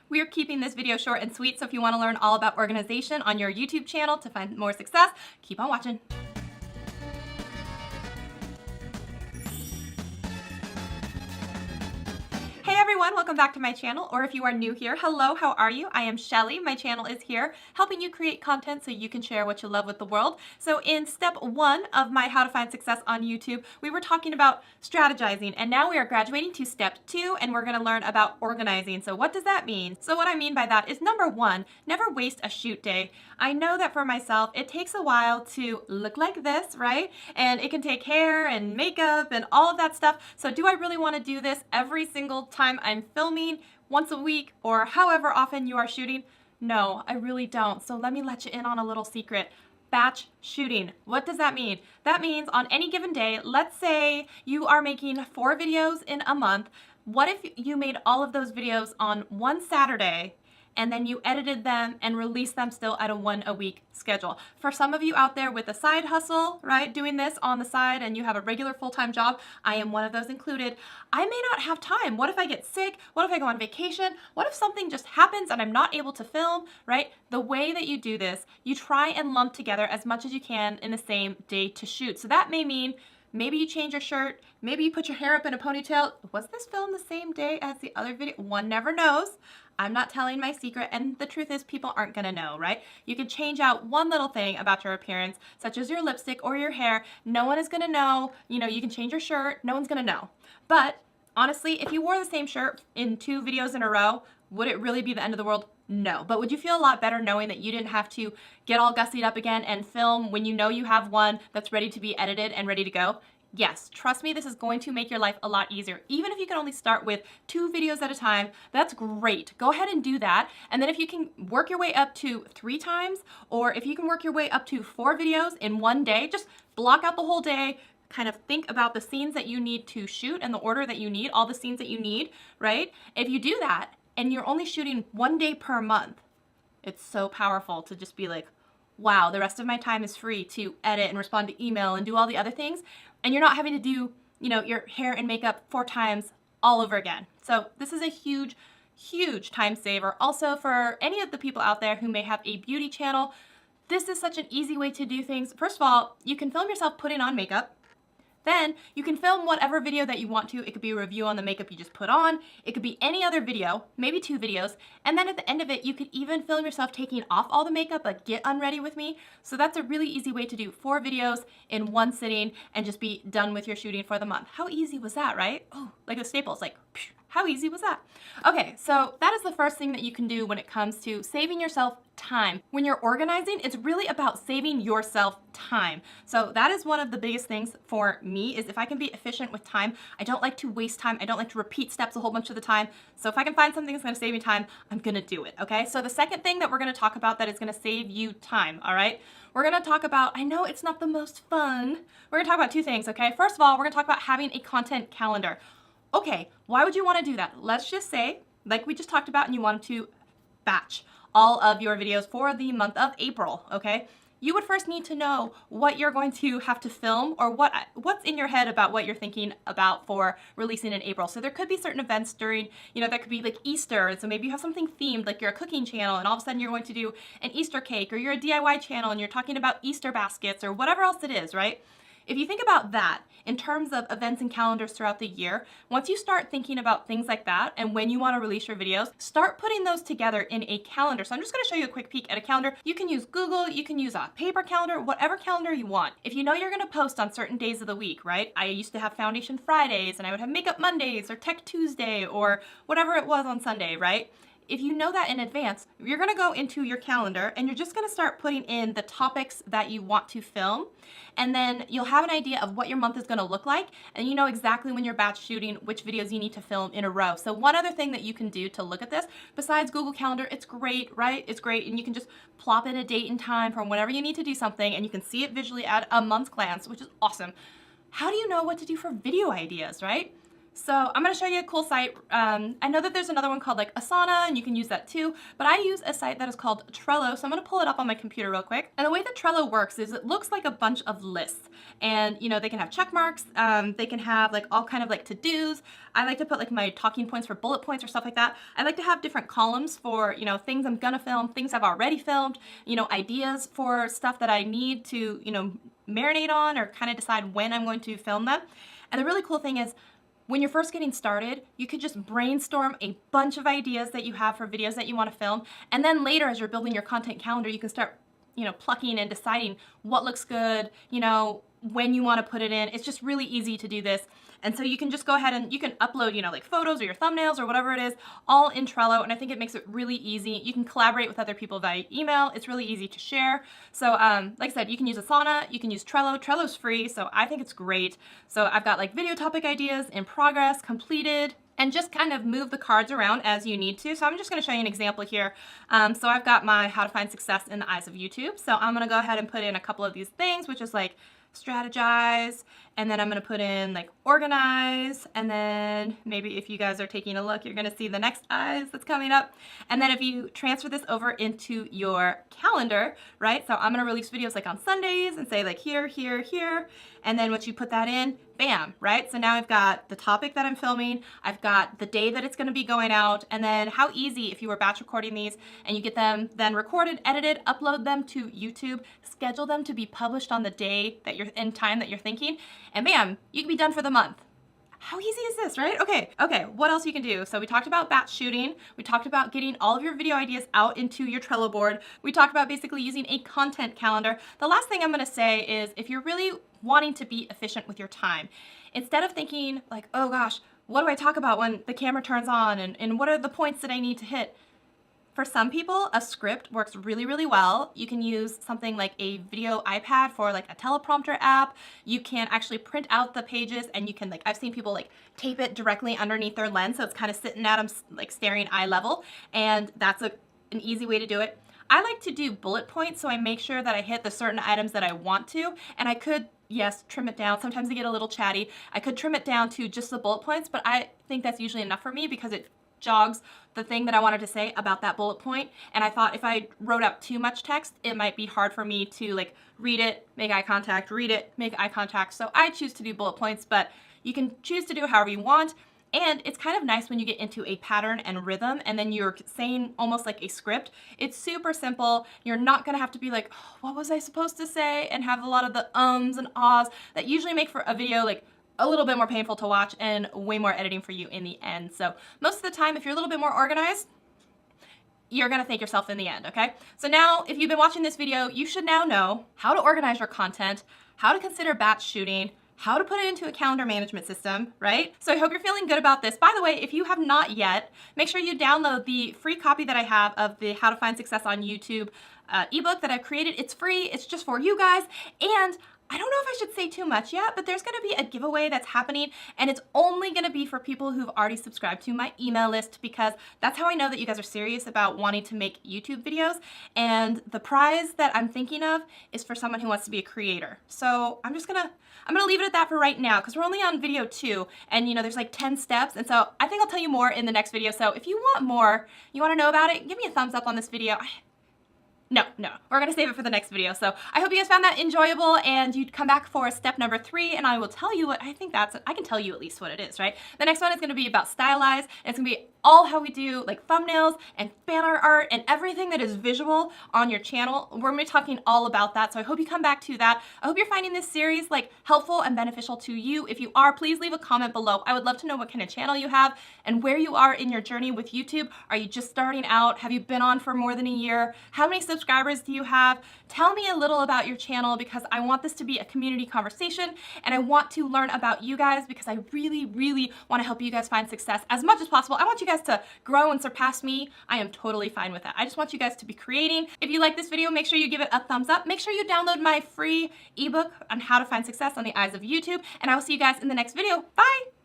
We are keeping this video short and sweet, so if you want to learn all about organization on your YouTube channel to find more success, keep on watching. Hey everyone, welcome back to my channel, or if you are new here, hello, how are you? I am Shelly. My channel is here helping you create content so you can share what you love with the world. So in step 1 of my How to Find Success on YouTube, we were talking about strategizing, and now we are graduating to step 2, and we're going to learn about organizing. So what does that mean? So what I mean by that is, number 1, never waste a shoot day. I know that for myself, it takes a while to look like this, right? And it can take hair and makeup and all of that stuff. So do I really want to do this every single time I'm filming, once a week, or however often you are shooting? No, I really don't. So let me let you in on a little secret. Batch shooting. What does that mean? That means on any given day, let's say you are making 4 videos in a month. What if you made all of those videos on one Saturday and then you edited them and released them still at a 1-a-week schedule? For some of you out there with a side hustle, right, doing this on the side and you have a regular full-time job, I am one of those included. I may not have time. What if I get sick? What if I go on vacation? What if something just happens and I'm not able to film, right? The way that you do this, you try and lump together as much as you can in the same day to shoot. So that may mean maybe you change your shirt, maybe you put your hair up in a ponytail. Was this filmed the same day as the other video? One never knows. I'm not telling my secret, and the truth is people aren't gonna know, right? You can change out one little thing about your appearance, such as your lipstick or your hair. No one is gonna know. You know, you can change your shirt, no one's gonna know. But honestly, if you wore the same shirt in 2 videos in a row, would it really be the end of the world? No. But would you feel a lot better knowing that you didn't have to get all gussied up again and film when you know you have one that's ready to be edited and ready to go? Yes, trust me, this is going to make your life a lot easier. Even if you can only start with 2 videos at a time, that's great. Go ahead and do that. And then if you can work your way up to 3 times, or if you can work your way up to 4 videos in one day, just block out the whole day, kind of think about the scenes that you need to shoot and the order that you need, all the scenes that you need, right? If you do that and you're only shooting 1 day per month, it's so powerful to just be like, wow, the rest of my time is free to edit and respond to email and do all the other things. And you're not having to do, you know, your hair and makeup 4 times all over again. So this is a huge, huge time saver. Also, for any of the people out there who may have a beauty channel, this is such an easy way to do things. First of all, you can film yourself putting on makeup. Then you can film whatever video that you want to. It could be a review on the makeup you just put on. It could be any other video, maybe 2 videos. And then at the end of it, you could even film yourself taking off all the makeup, like get unready with me. So that's a really easy way to do 4 videos in one sitting and just be done with your shooting for the month. How easy was that, right? Oh, like the Staples, like, phew, how easy was that? Okay, so that is the first thing that you can do when it comes to saving yourself time. When you're organizing, it's really about saving yourself time. So that is one of the biggest things for me, is if I can be efficient with time. I don't like to waste time. I don't like to repeat steps a whole bunch of the time. So if I can find something that's gonna save me time, I'm gonna do it, okay? So the second thing that we're gonna talk about that is gonna save you time, all right? We're gonna talk about, I know it's not the most fun, we're gonna talk about 2 things, okay? First of all, we're gonna talk about having a content calendar. Okay, why would you wanna do that? Let's just say, like we just talked about, and you wanted to batch all of your videos for the month of April, okay? You would first need to know what you're going to have to film, or what's in your head about what you're thinking about for releasing in April. So there could be certain events during, you know, that could be like Easter, and so maybe you have something themed, like you're a cooking channel, and all of a sudden you're going to do an Easter cake, or you're a DIY channel and you're talking about Easter baskets, or whatever else it is, right? If you think about that in terms of events and calendars throughout the year, once you start thinking about things like that and when you want to release your videos, start putting those together in a calendar. So I'm just going to show you a quick peek at a calendar. You can use Google, you can use a paper calendar, whatever calendar you want. If you know you're going to post on certain days of the week, right? I used to have Foundation Fridays, and I would have Makeup Mondays or Tech Tuesday or whatever it was on Sunday, right? If you know that in advance, you're gonna go into your calendar and you're just gonna start putting in the topics that you want to film. And then you'll have an idea of what your month is gonna look like, and you know exactly when you're batch shooting which videos you need to film in a row. So one other thing that you can do to look at this, besides Google Calendar, it's great, right? It's great, and you can just plop in a date and time from whenever you need to do something, and you can see it visually at a month's glance, which is awesome. How do you know what to do for video ideas, right? So I'm going to show you a cool site. I know that there's another one called like Asana, and you can use that too, but I use a site that is called Trello. So I'm going to pull it up on my computer real quick. And the way that Trello works is it looks like a bunch of lists, and you know, they can have check marks. They can have like all kind of like to-dos. I like to put like my talking points for bullet points or stuff like that. I like to have different columns for, you know, things I'm gonna film, things I've already filmed, you know, ideas for stuff that I need to, you know, marinate on or kind of decide when I'm going to film them. And the really cool thing is, when you're first getting started, you could just brainstorm a bunch of ideas that you have for videos that you want to film. And then later, as you're building your content calendar, you can start, you know, plucking and deciding what looks good, you know, when you want to put it in. It's just really easy to do this. And so you can just go ahead and you can upload, you know, like photos or your thumbnails or whatever it is, all in Trello. And I think it makes it really easy. You can collaborate with other people via email. It's really easy to share. So like I said, you can use Asana, you can use Trello. Trello's free, so I think it's great. So I've got like video topic ideas in progress, completed, and just kind of move the cards around as you need to. So I'm just going to show you an example here. So I've got my how to find success in the eyes of YouTube. So I'm going to go ahead and put in a couple of these things, which is like strategize, and then I'm going to put in like organize, and then maybe if you guys are taking a look, you're going to see the next eyes that's coming up. And then if you transfer this over into your calendar, right? So I'm going to release videos like on Sundays and say like here, here, here. And then once you put that in, bam, right? So now I've got the topic that I'm filming, I've got the day that it's going to be going out, and then how easy if you were batch recording these and you get them then recorded, edited, upload them to YouTube, schedule them to be published on the day that you're in time that you're thinking, and bam, you can be done for the month. How easy is this, right? Okay, what else you can do? So we talked about batch shooting. We talked about getting all of your video ideas out into your Trello board. We talked about basically using a content calendar. The last thing I'm gonna say is if you're really wanting to be efficient with your time, instead of thinking like, oh gosh, what do I talk about when the camera turns on, and what are the points that I need to hit? For some people, a script works really, really well. You can use something like a video iPad for like a teleprompter app. You can actually print out the pages, and you can, like, I've seen people like tape it directly underneath their lens, so it's kind of sitting at them like staring eye level, and that's an easy way to do it. I like to do bullet points, so I make sure that I hit the certain items that I want to, and I could, yes, trim it down. Sometimes they get a little chatty. I could trim it down to just the bullet points, but I think that's usually enough for me because it jogs the thing that I wanted to say about that bullet point. And I thought if I wrote out too much text, it might be hard for me to like read it, make eye contact, read it, make eye contact. So I choose to do bullet points, but you can choose to do however you want. And it's kind of nice when you get into a pattern and rhythm and then you're saying almost like a script. It's super simple. You're not gonna have to be like, oh, what was I supposed to say? And have a lot of the ums and ahs that usually make for a video like a little bit more painful to watch and way more editing for you in the end. So most of the time, if you're a little bit more organized, you're gonna thank yourself in the end, okay? So now, if you've been watching this video, you should now know how to organize your content, how to consider batch shooting, how to put it into a calendar management system, right? So I hope you're feeling good about this. By the way, if you have not yet, make sure you download the free copy that I have of the How to Find Success on YouTube ebook that I've created. It's free, it's just for you guys, and I don't know if I should say too much yet, but there's going to be a giveaway that's happening, and it's only going to be for people who've already subscribed to my email list, because that's how I know that you guys are serious about wanting to make YouTube videos. And the prize that I'm thinking of is for someone who wants to be a creator. So I'm gonna leave it at that for right now, because we're only on video 2, and you know there's like 10 steps, and so I think I'll tell you more in the next video. So if you want more, you want to know about it, give me a thumbs up on this video. No, we're gonna save it for the next video. So I hope you guys found that enjoyable, and you'd come back for step number 3, and I will tell you what I think I can tell you at least what it is, right? The next one is gonna be about stylize, and it's gonna be all how we do like thumbnails and banner art and everything that is visual on your channel. We're gonna be talking all about that, so I hope you come back to that. I hope you're finding this series like helpful and beneficial to you. If you are, please leave a comment below. I would love to know what kind of channel you have and where you are in your journey with YouTube. Are you just starting out? Have you been on for more than a year? How many subscribers do you have? Tell me a little about your channel, because I want this to be a community conversation, and I want to learn about you guys, because I really, really want to help you guys find success as much as possible. I want you guys to grow and surpass me. I am totally fine with that. I just want you guys to be creating. If you like this video, make sure you give it a thumbs up. Make sure you download my free ebook on how to find success on the eyes of YouTube, and I will see you guys in the next video. Bye!